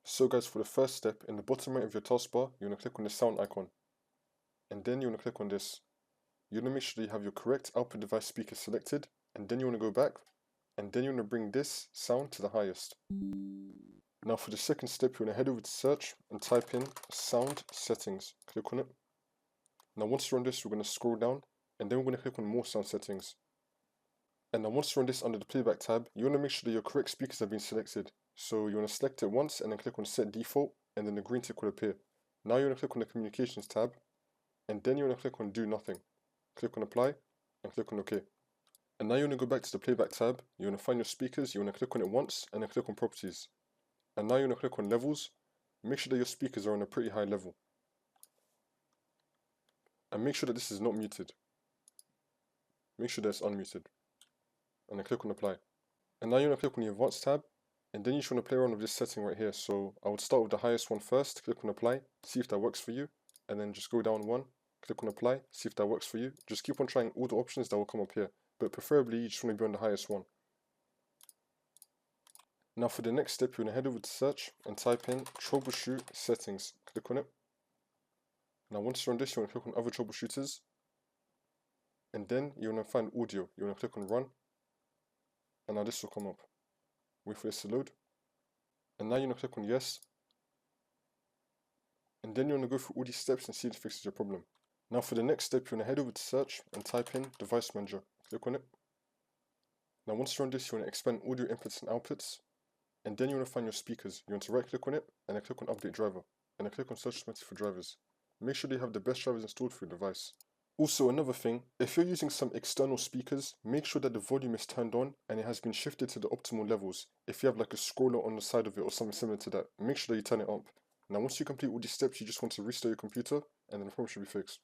So guys, for the first step, in the bottom right of your taskbar, you want to click on the sound icon. And then you want to click on this. You want to make sure that you have your correct output device speaker selected. And then you want to go back. And then you want to bring this sound to the highest. Now for the second step, you want to head over to search and type in sound settings. Click on it. Now once you're on this, we're going to scroll down. And then we're going to click on more sound settings. And now once you're on this under the playback tab, you want to make sure that your correct speakers have been selected. So you want to select it once and then click on set default, and then the green tick will appear. Now you want to click on the communications tab, and then you want to click on do nothing. Click on apply and click on OK. And now you want to go back to the playback tab. You want to find your speakers, you want to click on it once and then click on properties. And now you want to click on levels. Make sure that your speakers are on a pretty high level. And make sure that this is not muted. Make sure that it's unmuted. And then click on apply. And now you want to click on the advanced tab. And then you just want to play around with this setting right here. So I would start with the highest one first, click on apply, see if that works for you. And then just go down one, click on apply, see if that works for you. Just keep on trying all the options that will come up here. But preferably you just want to be on the highest one. Now for the next step, you want to head over to search and type in troubleshoot settings. Click on it. Now once you're on this, you want to click on other troubleshooters. And then you want to find audio. You want to click on run. And now this will come up. Wait for this to load. And now you want to click on yes. And then you want to go through all these steps and see if it fixes your problem. Now for the next step, you want to head over to search and type in device manager. Click on it. Now once you're on this, you want to expand audio inputs and outputs. And then you want to find your speakers. You want to right click on it and then click on update driver. And then click on search automatically for drivers. Make sure that you have the best drivers installed for your device. Also another thing, if you're using some external speakers, make sure that the volume is turned on and it has been shifted to the optimal levels. If you have like a scroller on the side of it or something similar to that, make sure that you turn it up. Now once you complete all these steps, you just want to restart your computer and then the problem should be fixed.